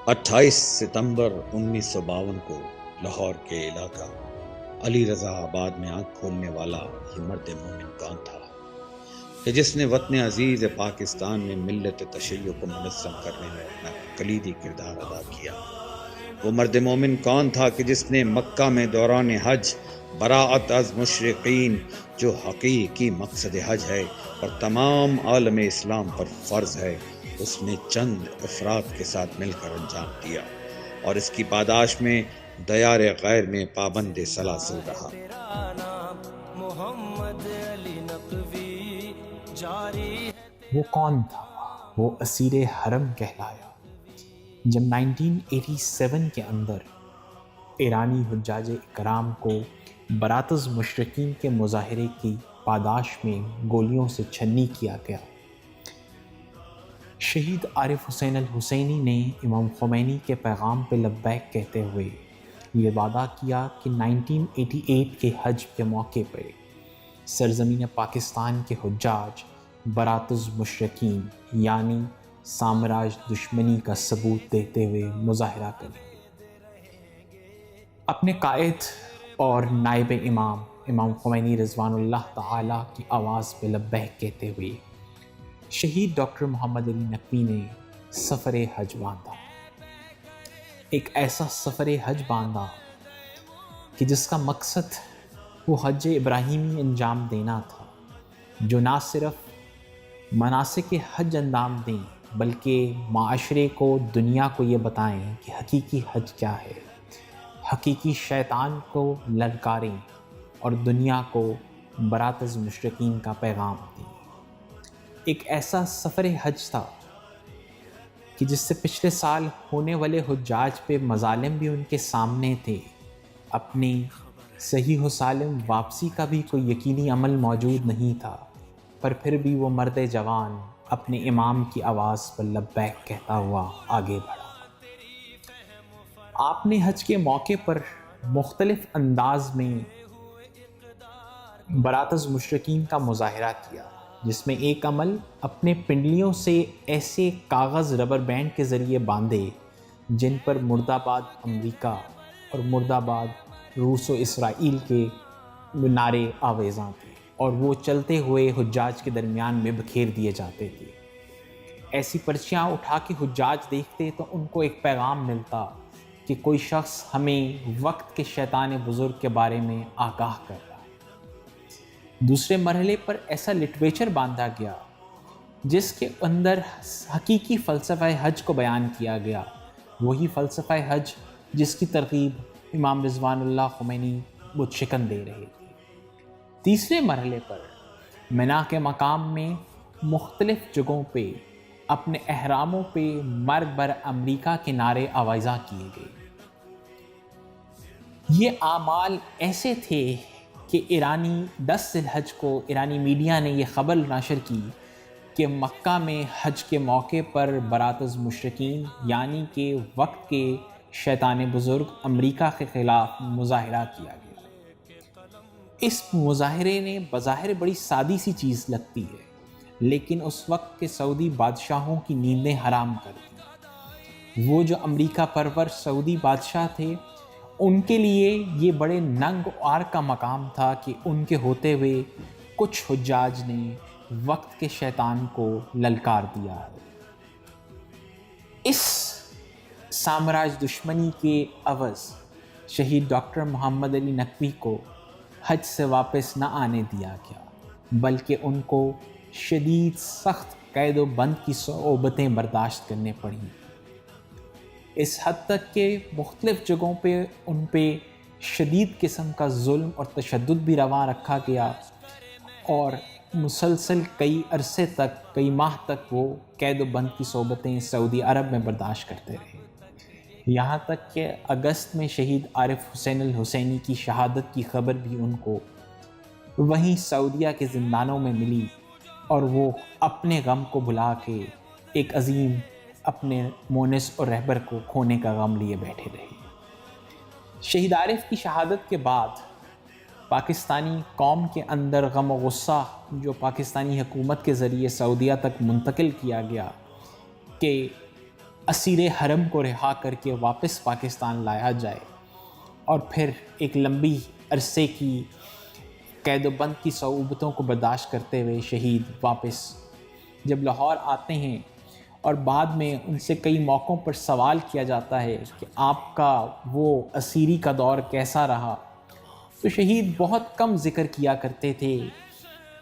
28 ستمبر 1952 کو لاہور کے علاقہ علی رضا آباد میں آنکھ کھولنے والا یہ مرد مومن کون تھا کہ جس نے وطن عزیز پاکستان میں ملت تشیع کو منظم کرنے میں اپنا کلیدی کردار ادا کیا؟ وہ مرد مومن کون تھا کہ جس نے مکہ میں دوران حج براءت از مشرقین جو حقیقی مقصد حج ہے اور تمام عالم اسلام پر فرض ہے، اس نے چند افراد کے ساتھ مل کر انجام دیا اور اس کی پاداش میں دیار غیر میں پابند سلاسل رہا۔ وہ کون تھا؟ وہ اسیر حرم کہلایا۔ جب 1987 کے اندر ایرانی حجاج اکرام کو برات المشرکین کے مظاہرے کی پاداش میں گولیوں سے چھنی کیا گیا، شہید عارف حسین الحسینی نے امام خمینی کے پیغام پہ لبیک کہتے ہوئے یہ وعدہ کیا کہ 1988 کے حج کے موقع پہ سرزمین پاکستان کے حجاج برات المشرکین یعنی سامراج دشمنی کا ثبوت دیتے ہوئے مظاہرہ کریں۔ اپنے قائد اور نائب امام خمینی رضوان اللہ تعالیٰ کی آواز پہ لبیک کہتے ہوئے شہید ڈاکٹر محمد علی نقوی نے سفر حج باندھا۔ ایک ایسا سفر حج باندھا کہ جس کا مقصد وہ حج ابراہیمی انجام دینا تھا، جو نہ صرف مناسک حج انجام دیں بلکہ معاشرے کو، دنیا کو یہ بتائیں کہ حقیقی حج کیا ہے، حقیقی شیطان کو للکاریں اور دنیا کو برات المشرکین کا پیغام دیں۔ ایک ایسا سفر حج تھا کہ جس سے پچھلے سال ہونے والے حجاج پہ مظالم بھی ان کے سامنے تھے، اپنی صحیح و سالم واپسی کا بھی کوئی یقینی عمل موجود نہیں تھا، پر پھر بھی وہ مرد جوان اپنے امام کی آواز پر لبیک کہتا ہوا آگے بڑھا۔ آپ نے حج کے موقع پر مختلف انداز میں برات المشرکین کا مظاہرہ کیا، جس میں ایک عمل اپنے پنڈلیوں سے ایسے کاغذ ربر بینڈ کے ذریعے باندھے جن پر مرد آباد امریکہ اور مرد آباد روس و اسرائیل کے نعرے آویزاں تھے، اور وہ چلتے ہوئے حجاج کے درمیان میں بکھیر دیے جاتے تھے۔ ایسی پرچیاں اٹھا کے حجاج دیکھتے تو ان کو ایک پیغام ملتا کہ کوئی شخص ہمیں وقت کے شیطان بزرگ کے بارے میں آگاہ کر رہا ہے۔ دوسرے مرحلے پر ایسا لٹریچر باندھا گیا جس کے اندر حقیقی فلسفہ حج کو بیان کیا گیا، وہی فلسفہ حج جس کی ترغیب امام رضوان اللہ خمینی بت شکن دے رہے تھے۔ تیسرے مرحلے پر منا کے مقام میں مختلف جگہوں پہ اپنے احراموں پہ مرگ بر امریکہ کے نعرے آویزاں کیے گئے۔ یہ اعمال ایسے تھے کہ ایرانی 10 ذی الحج کو ایرانی میڈیا نے یہ خبر نشر کی کہ مکہ میں حج کے موقع پر برات المشرکین یعنی کہ وقت کے شیطان بزرگ امریکہ کے خلاف مظاہرہ کیا گیا۔ اس مظاہرے نے بظاہر بڑی سادی سی چیز لگتی ہے، لیکن اس وقت کے سعودی بادشاہوں کی نیندیں حرام کر دی۔ وہ جو امریکہ پرور سعودی بادشاہ تھے، ان کے لیے یہ بڑے ننگ و عار کا مقام تھا کہ ان کے ہوتے ہوئے کچھ حجاج نے وقت کے شیطان کو للکار دیا ہے۔ اس سامراج دشمنی کے عوض شہید ڈاکٹر محمد علی نقوی کو حج سے واپس نہ آنے دیا گیا، بلکہ ان کو شدید سخت قید و بند کی صعوبتیں برداشت کرنے پڑیں، اس حد تک کہ مختلف جگہوں پہ ان پہ شدید قسم کا ظلم اور تشدد بھی رواں رکھا گیا، اور مسلسل کئی عرصے تک، کئی ماہ تک وہ قید و بند کی صعوبتیں سعودی عرب میں برداشت کرتے رہے، یہاں تک کہ اگست میں شہید عارف حسین الحسینی کی شہادت کی خبر بھی ان کو وہیں سعودیہ کے زندانوں میں ملی، اور وہ اپنے غم کو بھلا کے ایک عظیم اپنے مونس اور رہبر کو کھونے کا غم لیے بیٹھے رہے۔ شہید عارف کی شہادت کے بعد پاکستانی قوم کے اندر غم و غصہ جو پاکستانی حکومت کے ذریعے سعودیہ تک منتقل کیا گیا کہ اسیر حرم کو رہا کر کے واپس پاکستان لایا جائے اور پھر ایک لمبی عرصے کی قید و بند کی صعوبتوں کو برداشت کرتے ہوئے شہید واپس جب لاہور آتے ہیں اور بعد میں ان سے کئی موقعوں پر سوال کیا جاتا ہے کہ آپ کا وہ اسیری کا دور کیسا رہا، تو شہید بہت کم ذکر کیا کرتے تھے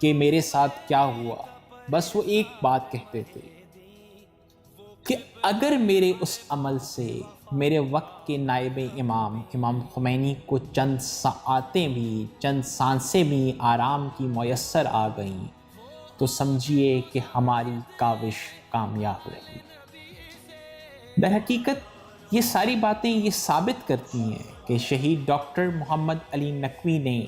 کہ میرے ساتھ کیا ہوا، بس وہ ایک بات کہتے تھے کہ اگر میرے اس عمل سے میرے وقت کے نائب امام امام خمینی کو چند ساعتیں بھی، چند سانسیں بھی آرام کی میسر آ گئیں تو سمجھیے کہ ہماری کاوش کامیاب رہی۔ در حقیقت یہ ساری باتیں یہ ثابت کرتی ہیں کہ شہید ڈاکٹر محمد علی نقوی نے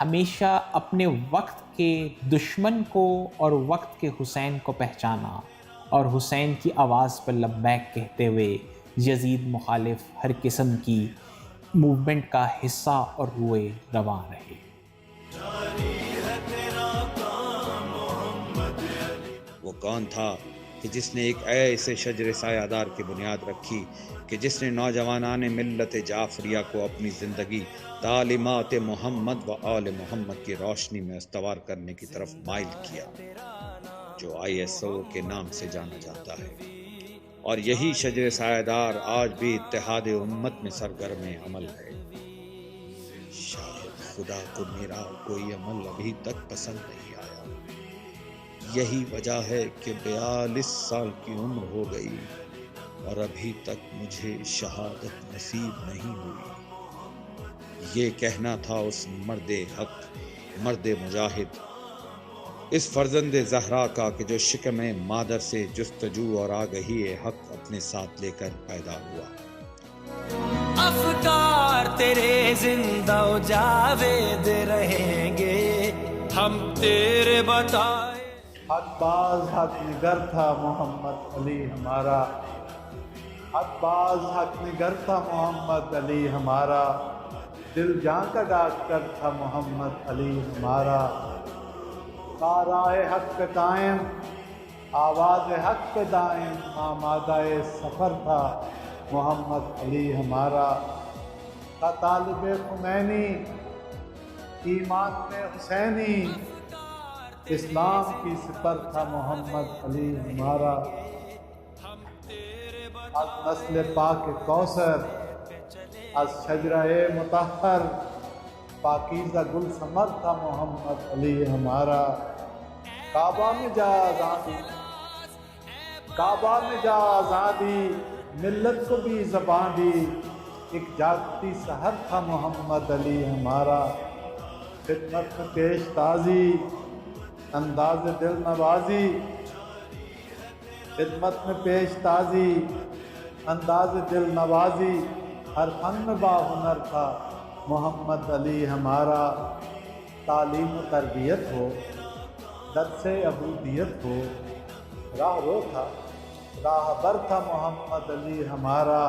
ہمیشہ اپنے وقت کے دشمن کو اور وقت کے حسین کو پہچانا اور حسین کی آواز پر لبیک کہتے ہوئے یزید مخالف ہر قسم کی موومنٹ کا حصہ اور روئے رواں رہے۔ وہ کون تھا کہ جس نے ایک ایسے شجر سایہ دار کی بنیاد رکھی کہ جس نے نوجوانان ملت جعفریہ کو اپنی زندگی تعلیمات محمد و آل محمد کی روشنی میں استوار کرنے کی طرف مائل کیا، جو ISO کے نام سے جانا جاتا ہے، اور یہی شجر سایہ دار آج بھی اتحاد امت میں سرگرم عمل ہے۔ شاید خدا کو میرا کوئی عمل ابھی تک پسند نہیں آیا، یہی وجہ ہے کہ 42 سال کی عمر ہو گئی اور ابھی تک مجھے شہادت نصیب نہیں ہوئی۔ یہ کہنا تھا اس مرد حق، مرد مجاہد، اس فرزند زہرا کا کہ جو شکم مادر سے جستجو اور آگہی حق اپنے ساتھ لے کر پیدا ہوا۔ افکار تیرے زندہ و جاوید رہیں گے، ہم تیرے بتائے۔ حق باز حق نگر تھا محمد علی ہمارا، حق باز حق نگر تھا محمد علی ہمارا، دل جان کا ڈاکٹر تھا محمد علی ہمارا، راہ حق پہ قائم، آواز حق پہ دائم، آمادہ سفر تھا محمد علی ہمارا، تھا طالب خمینی، ایمان میں حسینی، اسلام کی سپر تھا محمد علی ہمارا، از نسل پاک کوثر، از شجرہ مطہر، پاکیزہ گل ثمر تھا محمد علی ہمارا، کعبہ میں جا آزادی، کعبہ میں جا آزادی، ملت کو بھی زبان دی، ایک جاگتی سحر تھا محمد علی ہمارا، خدمت میں پیش تازی، انداز دل نوازی، خدمت میں پیش تازی، انداز دل نوازی، ہر فن میں باہنر تھا محمد علی ہمارا، تعلیم و تربیت ہو، درس عبودیت ہو، راہ رو تھا، راہ بر تھا محمد علی ہمارا،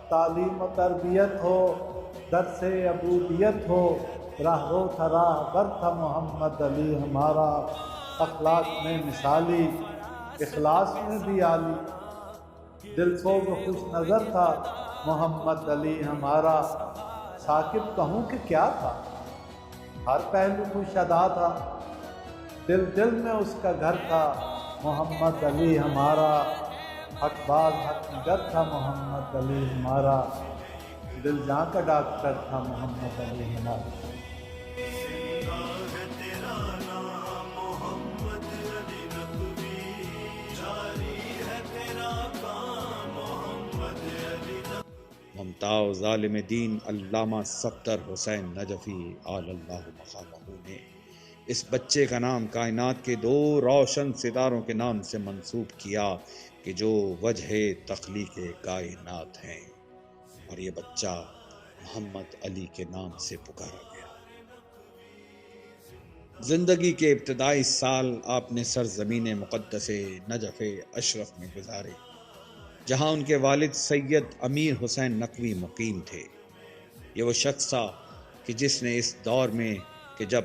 تعلیم و تربیت ہو، درس عبودیت ہو، راہ رو تھا، راہ بر تھا محمد علی ہمارا، اخلاق میں مثالی، اخلاص میں بھی عالی، دل سوز و خوش نظر تھا محمد علی ہمارا، ثاقب کہوں کہ کیا تھا، ہر پہلو خوش ادا تھا، دل دل میں اس کا گھر تھا محمد علی ہمارا، حق باز حق نگر تھا محمد علی ہمارا، دل جاں کا ڈاکٹر تھا محمد علی ہمارا۔ ممتاز عالم دین علامہ صفدر حسین نجفی آل اللہ مقامہ نے اس بچے کا نام کائنات کے 2 روشن ستاروں کے نام سے منسوب کیا کہ جو وجہ تخلیق کائنات ہیں، اور یہ بچہ محمد علی کے نام سے پکارا گیا۔ زندگی کے ابتدائی سال آپ نے سرزمین مقدس نجف اشرف میں گزارے، جہاں ان کے والد سید امیر حسین نقوی مقیم تھے۔ یہ وہ شخص تھا کہ جس نے اس دور میں کہ جب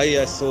ISO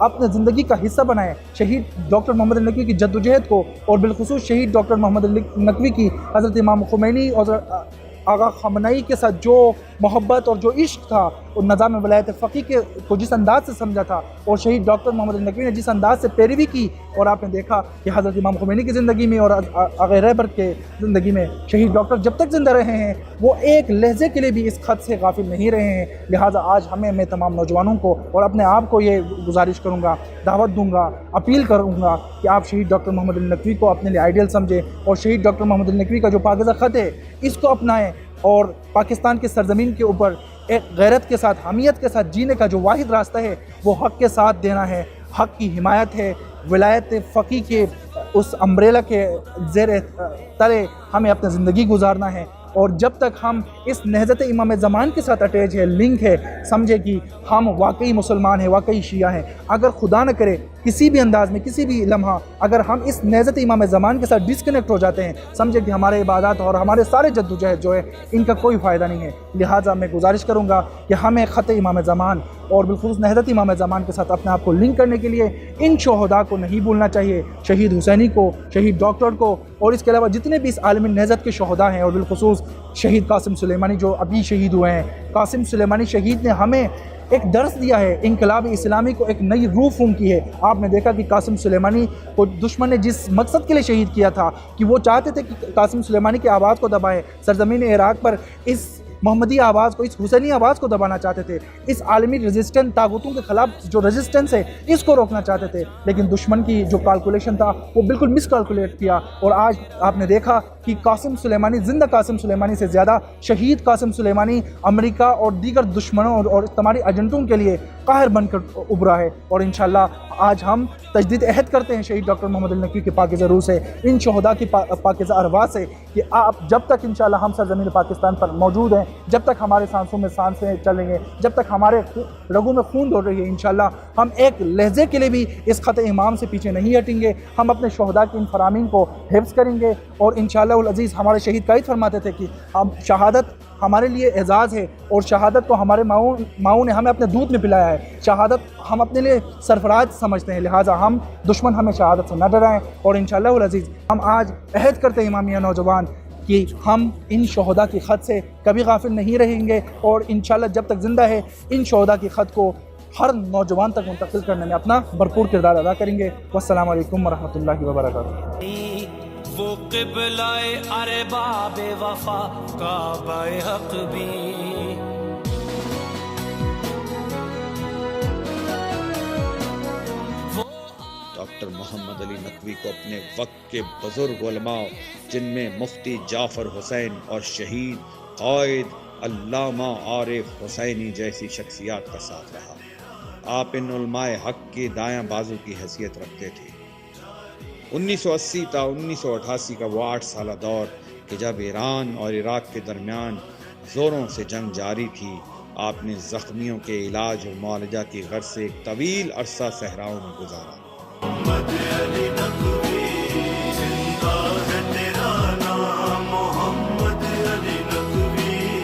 اپنے زندگی کا حصہ بنائیں شہید ڈاکٹر محمد علی نقوی کی جدوجہد کو، اور بالخصوص شہید ڈاکٹر محمد علی نقوی کی حضرت امام خمینی اور آقا خامنہئی کے ساتھ جو محبت اور جو عشق تھا، اور نظام ولایت فقیہ کو جس انداز سے سمجھا تھا، اور شہید ڈاکٹر محمد علی نقوی نے جس انداز سے پیروی کی، اور آپ نے دیکھا کہ حضرت امام خمینی کی زندگی میں اور آقا رہبر کے زندگی میں شہید ڈاکٹر جب تک زندہ رہے ہیں وہ ایک لہجے کے لیے بھی اس خط سے غافل نہیں رہے ہیں۔ لہٰذا آج میں تمام نوجوانوں کو اور اپنے آپ کو یہ گزارش کروں گا، دعوت دوں گا، اپیل کروں گا کہ آپ شہید ڈاکٹر محمد علی نقوی کو اپنے لیے آئیڈیل سمجھیں، اور شہید ڈاکٹر محمد علی نقوی کا جو پاکیزہ خط ہے اس کو اپنائیں، اور پاکستان کی سرزمین کے اوپر ایک غیرت کے ساتھ، حمیت کے ساتھ جینے کا جو واحد راستہ ہے وہ حق کے ساتھ دینا ہے، حق کی حمایت ہے، ولایت فقیہ کے اس امبریلا کے زیر تلے ہمیں اپنی زندگی گزارنا ہے۔ اور جب تک ہم اس نہضت امام زمان کے ساتھ اٹیچ ہے، لنک ہے، سمجھے کہ ہم واقعی مسلمان ہیں، واقعی شیعہ ہیں۔ اگر خدا نہ کرے کسی بھی انداز میں، کسی بھی لمحہ اگر ہم اس نہضت امام زمان کے ساتھ ڈسکنیکٹ ہو جاتے ہیں، سمجھے کہ ہمارے عبادات اور ہمارے سارے جدوجہد جو ہے ان کا کوئی فائدہ نہیں ہے۔ لہٰذا میں گزارش کروں گا کہ ہمیں خط امام زمان اور بالخصوص نہضت امام زمان کے ساتھ اپنے آپ کو لنک کرنے کے لیے ان شہداء کو نہیں بھولنا چاہیے، شہید حسینی کو، شہید ڈاکٹر کو، اور اس کے علاوہ جتنے بھی اس عالمی نہضت کے شہداء ہیں، اور بالخصوص شہید قاسم سلیمانی جو ابھی شہید ہوئے ہیں۔ قاسم سلیمانی شہید نے ہمیں ایک درس دیا ہے، انقلاب اسلامی کو ایک نئی روح پھونکی ہے۔ آپ نے دیکھا کہ قاسم سلیمانی کو دشمن نے جس مقصد کے لیے شہید کیا تھا کہ وہ چاہتے تھے کہ قاسم سلیمانی کی آواز کو دبائے، سرزمین عراق پر اس محمدی آواز کو، اس حسینی آواز کو دبانا چاہتے تھے، اس عالمی ریزسٹنٹ طاغوتوں کے خلاف جو ریزسٹنس ہے اس کو روکنا چاہتے تھے، لیکن دشمن کی جو کیلکولیشن تھا وہ بالکل مس کیلکولیٹ کیا، اور آج آپ نے دیکھا کہ قاسم سلیمانی، زندہ قاسم سلیمانی سے زیادہ شہید قاسم سلیمانی امریکہ اور دیگر دشمنوں اور تمہاری ایجنٹوں کے لیے قاہر بن کر ابھرا ہے۔ اور انشاءاللہ آج ہم تجدید عہد کرتے ہیں شہید ڈاکٹر محمد علی نقوی کے پاکیزہ روح سے، ان شہداء کی پاکیزہ ارواح سے، کہ آپ جب تک انشاءاللہ ہم سرزمین پاکستان پر موجود ہیں، جب تک ہمارے سانسوں میں سانسیں چلیں گے، جب تک ہمارے رگوں میں خون دوڑ رہی ہے، انشاءاللہ ہم ایک لہجے کے لیے بھی اس خط امام سے پیچھے نہیں ہٹیں گے۔ ہم اپنے شہداء کی ان فرامین کو حفظ کریں گے، اور انشاءاللہ العزیز ہمارے شہید قائد فرماتے تھے کہ ہم شہادت ہمارے لیے اعزاز ہے، اور شہادت کو ہمارے ماؤں نے ہمیں اپنے دودھ میں پلایا ہے، شہادت ہم اپنے لیے سرفراز سمجھتے ہیں، لہٰذا ہم دشمن ہمیں شہادت سے نہ ڈرائیں۔ اور انشاءاللہ العزیز ہم آج عہد کرتے ہیں امامیہ نوجوان کہ ہم ان شہداء کی خط سے کبھی غافل نہیں رہیں گے، اور انشاءاللہ جب تک زندہ ہے ان شہداء کی خط کو ہر نوجوان تک منتقل کرنے میں اپنا بھرپور کردار ادا کریں گے۔ والسلام علیکم ورحمۃ اللہ وبرکاتہ۔ وہ قبلہ ارباب وفا کعبہ حق بھی، ڈاکٹر محمد علی نقوی کو اپنے وقت کے بزرگ علماء جن میں مفتی جعفر حسین اور شہید قائد علامہ عارف حسینی جیسی شخصیات کا ساتھ رہا۔ آپ ان علماء حق کے دایاں بازو کی حیثیت رکھتے تھے۔ 1980 تا 1988 کا وہ 8 سالہ دور کہ جب ایران اور عراق کے درمیان زوروں سے جنگ جاری تھی، آپ نے زخمیوں کے علاج اور معالجہ کی غرض سے ایک طویل عرصہ صحراؤں میں گزارا۔ محمد علی نقوی زندہ ہے تیرا نام، محمد علی نقوی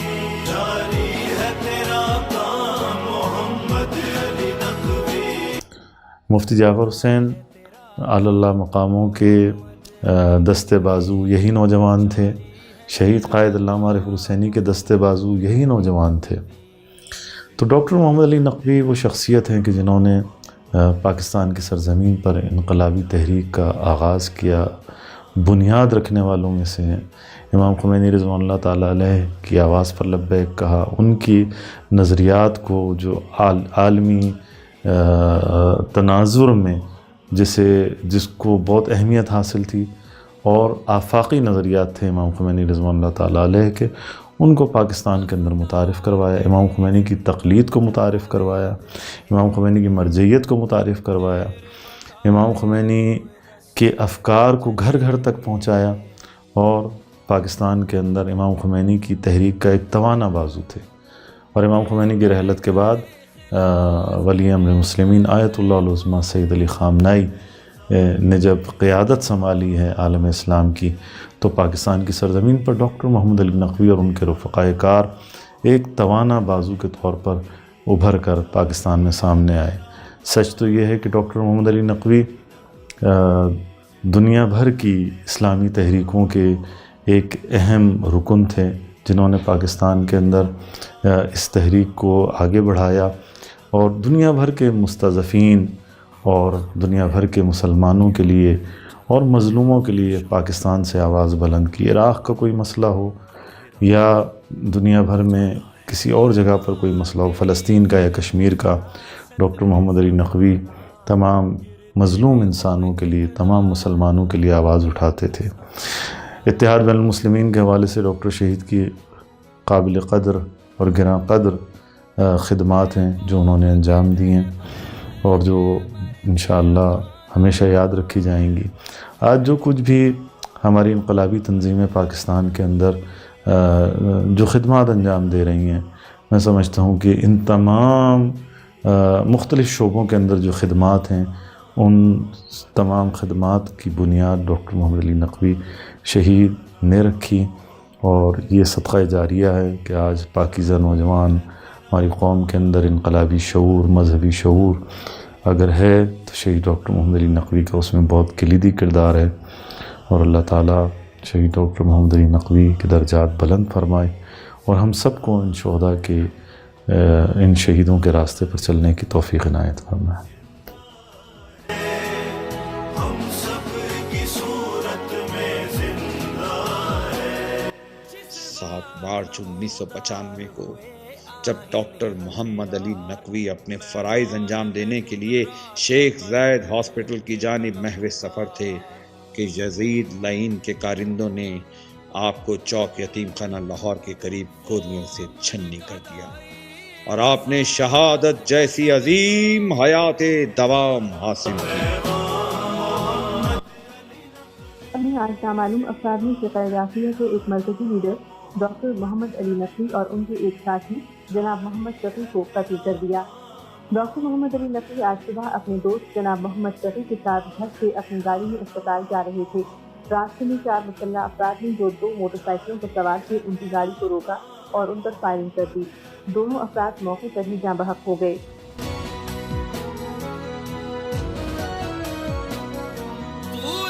جاری ہے تیرا کام، محمد علی نقوی۔ مفتی جعفر حسین اعلی اللہ مقاموں کے دستے بازو یہی نوجوان تھے، شہید قائد علامہ عارف حسینی کے دستے بازو یہی نوجوان تھے۔ تو ڈاکٹر محمد علی نقوی وہ شخصیت ہیں کہ جنہوں نے پاکستان کی سرزمین پر انقلابی تحریک کا آغاز کیا، بنیاد رکھنے والوں میں سے ہیں۔ امام خمینی رضوان اللہ تعالیٰ علیہ کی آواز پر لبیک کہا، ان کی نظریات کو جو عالمی تناظر میں جس کو بہت اہمیت حاصل تھی، اور آفاقی نظریات تھے امام خمینی رضوان اللہ تعالیٰ علیہ کے، ان کو پاکستان کے اندر متعارف کروایا، امام خمینی کی تقلید کو متعارف کروایا، امام خمینی کی مرجعیت کو متعارف کروایا، امام خمینی کے افکار کو گھر گھر تک پہنچایا، اور پاکستان کے اندر امام خمینی کی تحریک کا ایک توانا بازو تھے۔ اور امام خمینی کی رحلت کے بعد ولی امر مسلمین آیت اللہ العظمیٰ سید علی خامنائی نے جب قیادت سنبھالی ہے عالم اسلام کی، تو پاکستان کی سرزمین پر ڈاکٹر محمد علی نقوی اور ان کے رفقائے کار ایک توانا بازو کے طور پر ابھر کر پاکستان میں سامنے آئے۔ سچ تو یہ ہے کہ ڈاکٹر محمد علی نقوی دنیا بھر کی اسلامی تحریکوں کے ایک اہم رکن تھے، جنہوں نے پاکستان کے اندر اس تحریک کو آگے بڑھایا اور دنیا بھر کے مستضعفین اور دنیا بھر کے مسلمانوں کے لیے اور مظلوموں کے لیے پاکستان سے آواز بلند کی۔ عراق کا کوئی مسئلہ ہو یا دنیا بھر میں کسی اور جگہ پر کوئی مسئلہ ہو، فلسطین کا یا کشمیر کا، ڈاکٹر محمد علی نقوی تمام مظلوم انسانوں کے لیے، تمام مسلمانوں کے لیے آواز اٹھاتے تھے۔ اتحاد بین المسلمین کے حوالے سے ڈاکٹر شہید کی قابل قدر اور گراں قدر خدمات ہیں جو انہوں نے انجام دی ہیں اور جو انشاءاللہ ہمیشہ یاد رکھی جائیں گی۔ آج جو کچھ بھی ہماری انقلابی تنظیمیں پاکستان کے اندر جو خدمات انجام دے رہی ہیں، میں سمجھتا ہوں کہ ان تمام مختلف شعبوں کے اندر جو خدمات ہیں، ان تمام خدمات کی بنیاد ڈاکٹر محمد علی نقوی شہید نے رکھی، اور یہ صدقہ جاریہ ہے کہ آج پاکیزہ نوجوان ہماری قوم کے اندر انقلابی شعور، مذہبی شعور اگر ہے تو شہید ڈاکٹر محمد علی نقوی کا اس میں بہت کلیدی کردار ہے، اور اللہ تعالیٰ شہید ڈاکٹر محمد علی نقوی کے درجات بلند فرمائے اور ہم سب کو ان شہداء کے ان شہیدوں کے راستے پر چلنے کی توفیق عنایت فرمائے۔ ہم سب کی صورت میں زندہ ہے۔ 7 مارچ 1995 کو جب ڈاکٹر محمد علی نقوی اپنے فرائض انجام دینے کے لیے شیخ زاید ہاسپٹل کی جانب محو سفر تھے کہ یزید لعین کے کارندوں نے آپ کو چوک یتیم خانہ لاہور کے قریب گولیوں سے چھنی کر دیا اور آپ نے شہادت جیسی عظیم حیات دوام حاصل کی۔ آج نامعلوم افراد نے فقہ کے ایک مرکزی لیڈر ڈاکٹر محمد علی نقوی اور ان کے ایک ساتھی جناب محمد شفیع کو قتل کر دیا۔ ڈاکٹر محمد علی نقوی آج صبح اپنے دوست جناب محمد شفیع کے ساتھ گھر سے اپنی گاڑی میں اسپتال جا رہے تھے۔ راستے میں 4 مسلح افراد نے جو 2 موٹر سائیکلوں پر سوار تھے ان کی گاڑی کو روکا اور ان پر فائرنگ کر دی۔ دونوں افراد موقع پر ہی جاں بحق ہو گئے۔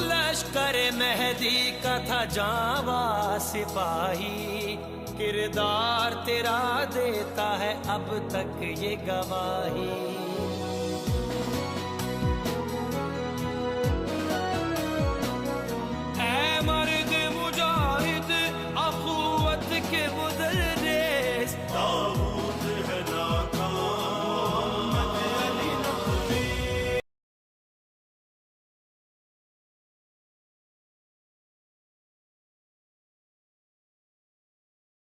لشکر مہدی کا تھا جاواں سپاہی، کردار تیرا دیتا ہے اب تک یہ گواہی۔